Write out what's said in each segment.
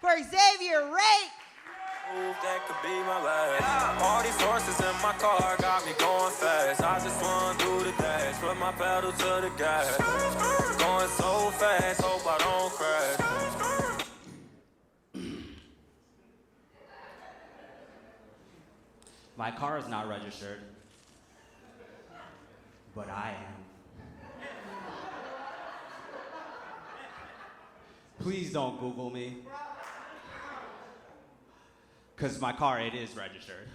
for Xavier Rake. Move that could be my last. All these horses in my car got me going fast. I just wanna do the dash, put my pedal to the gas. Going so fast, hope I don't crash. My car is not registered, but I am. Please don't Google me. Because my car, it is registered.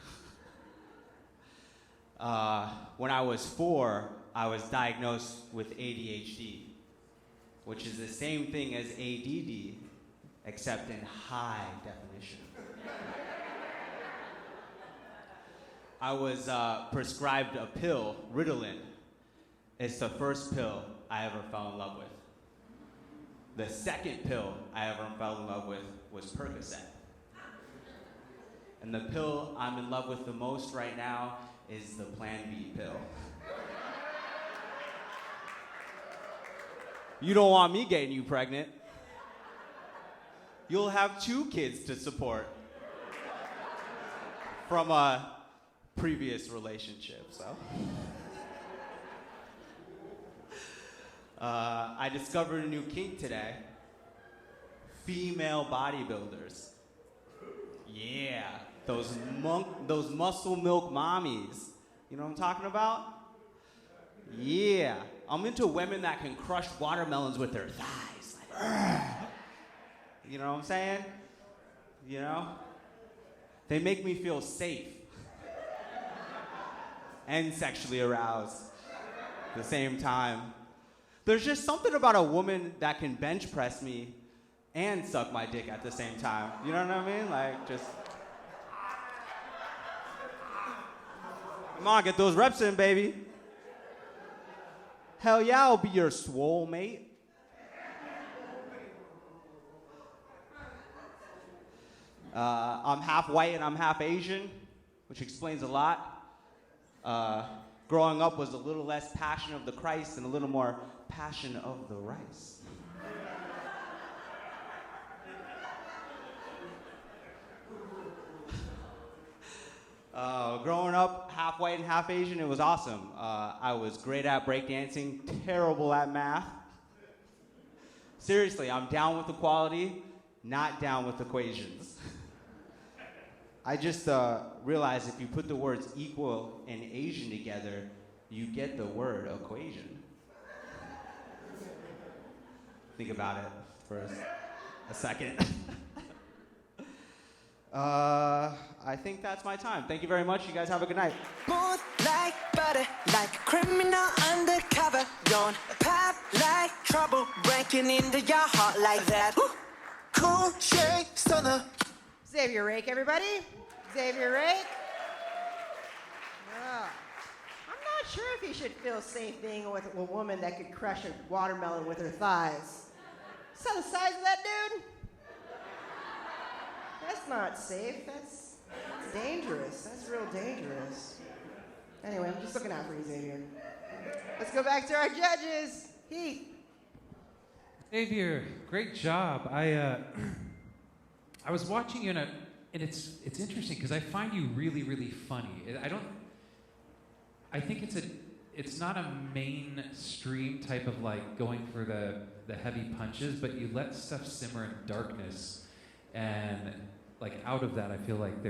When I was 4, I was diagnosed with ADHD, which is the same thing as ADD, except in high definition. I was prescribed a pill, Ritalin. It's the first pill I ever fell in love with. The second pill I ever fell in love with was Percocet. And the pill I'm in love with the most right now is the Plan B pill. You don't want me getting you pregnant. You'll have 2 kids to support from a previous relationship, so. I discovered a new kink today. Female bodybuilders. Yeah, those muscle milk mommies. You know what I'm talking about? Yeah, I'm into women that can crush watermelons with their thighs. Like, you know what I'm saying? You know? They make me feel safe and sexually aroused at the same time. There's just something about a woman that can bench press me and suck my dick at the same time. You know what I mean? Like, just... Come on, get those reps in, baby. Hell yeah, I'll be your swole mate. I'm half white and I'm half Asian, which explains a lot. Growing up was a little less passion of the Christ and a little more passion of the rice. Growing up half white and half Asian, it was awesome. I was great at breakdancing, terrible at math. Seriously, I'm down with equality, not down with equations. I just realized if you put the words equal and Asian together, you get the word equation. Think about it for a second. I think that's my time. Thank you very much. You guys have a good night. Smooth like butter, like a criminal undercover. Don't pop like trouble, breaking into your heart like that. Cool shade stunner. Xavier Rake, everybody. Xavier Rake. I'm not sure if he should feel safe being with a woman that could crush a watermelon with her thighs. So the size of that dude? That's not safe. That's dangerous. That's real dangerous. Anyway, I'm just looking out for you, Xavier. Let's go back to our judges. Heath. Xavier, great job. I was watching you, and it's interesting because I find you really, really funny. I think it's not a mainstream type of like going for the heavy punches, but you let stuff simmer in darkness, and like out of that, I feel like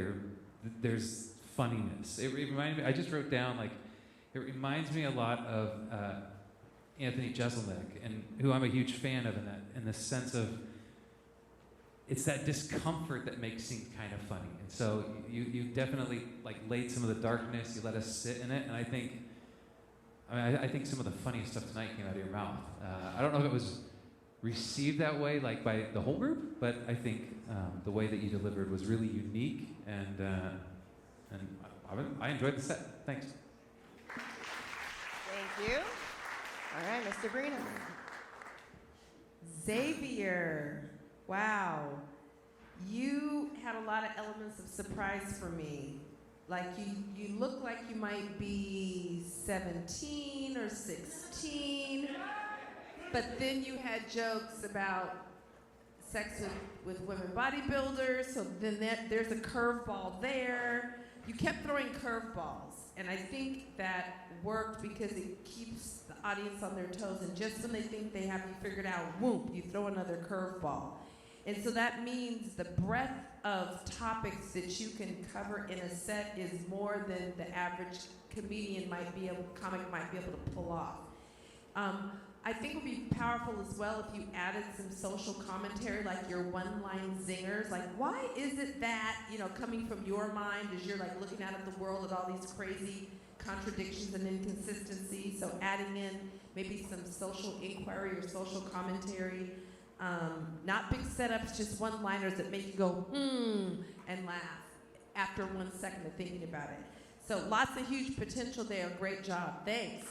there's funniness. It reminds me. I just wrote down like it reminds me a lot of Anthony Jeselnik, and who I'm a huge fan of in the sense of it's that discomfort that makes things kind of funny. And so you definitely like laid some of the darkness. You let us sit in it, and I think some of the funniest stuff tonight came out of your mouth. I don't know if it was received that way, like by the whole group, but I think the way that you delivered was really unique, and I enjoyed the set. Thanks. Thank you. All right, Mr. Brina. Xavier, wow. You had a lot of elements of surprise for me. Like you look like you might be 17 or 16, but then you had jokes about sex with women bodybuilders, so then there's a curveball there. You kept throwing curveballs, and I think that worked because it keeps the audience on their toes, and just when they think they have you figured out, whoop, you throw another curveball. And so that means the breadth of topics that you can cover in a set is more than the average comic might be able to pull off. I think it would be powerful as well if you added some social commentary, like your one-line zingers. Like, why is it that, coming from your mind as you're like looking out at the world at all these crazy contradictions and inconsistencies? So adding in maybe some social inquiry or social commentary. Not big setups, just one-liners that make you go, and laugh after 1 second of thinking about it. So lots of huge potential there. Great job. Thanks.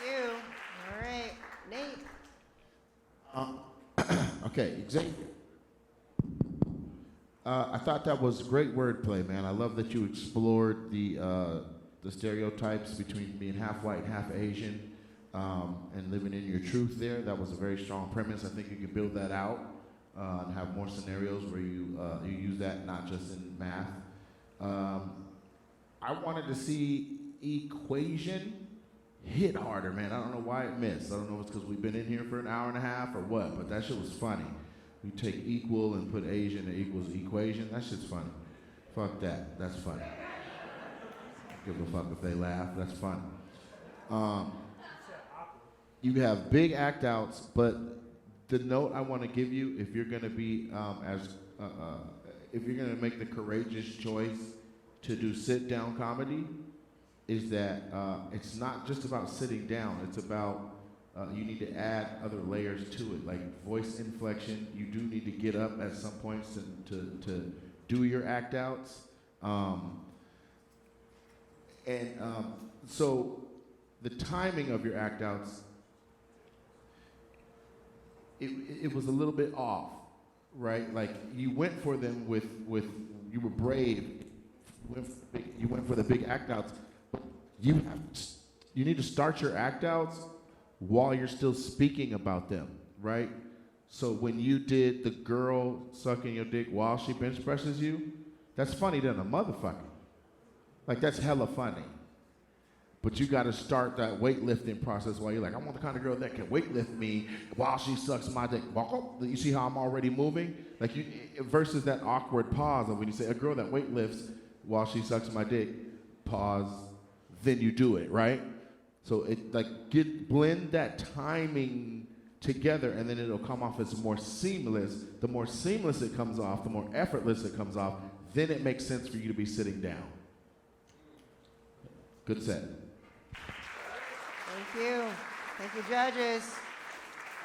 Thank you. All right, Nate. Okay, Xavier. I thought that was great wordplay, man. I love that you explored the stereotypes between being half white, half Asian, and living in your truth there. That was a very strong premise. I think you can build that out and have more scenarios where you use that not just in math. I wanted to see equation hit harder, man. I don't know why it missed. I don't know if it's because we've been in here for an hour and a half or what, but that shit was funny. We take equal and put Asian that equals equation. That shit's funny. Fuck that. That's funny. Give a fuck if they laugh. That's funny. You have big act outs, but the note I want to give you, if you're going to be if you're going to make the courageous choice to do sit-down comedy, is that it's not just about sitting down. It's about you need to add other layers to it, like voice inflection. You do need to get up at some points to do your act outs. So the timing of your act outs, it was a little bit off, right? Like you went for them with you were brave. You went for the big act outs. You need to start your act outs while you're still speaking about them, right? So when you did the girl sucking your dick while she bench presses you, that's funny than a motherfucker. Like that's hella funny. But you got to start that weightlifting process while you're like, I want the kind of girl that can weightlift me while she sucks my dick. You see how I'm already moving? Like versus that awkward pause of when you say a girl that weightlifts while she sucks my dick, pause, then you do it, right? So it blend that timing together, and then it'll come off as more seamless. The more seamless it comes off, the more effortless it comes off, then it makes sense for you to be sitting down. Good set. Thank you. Thank you, judges.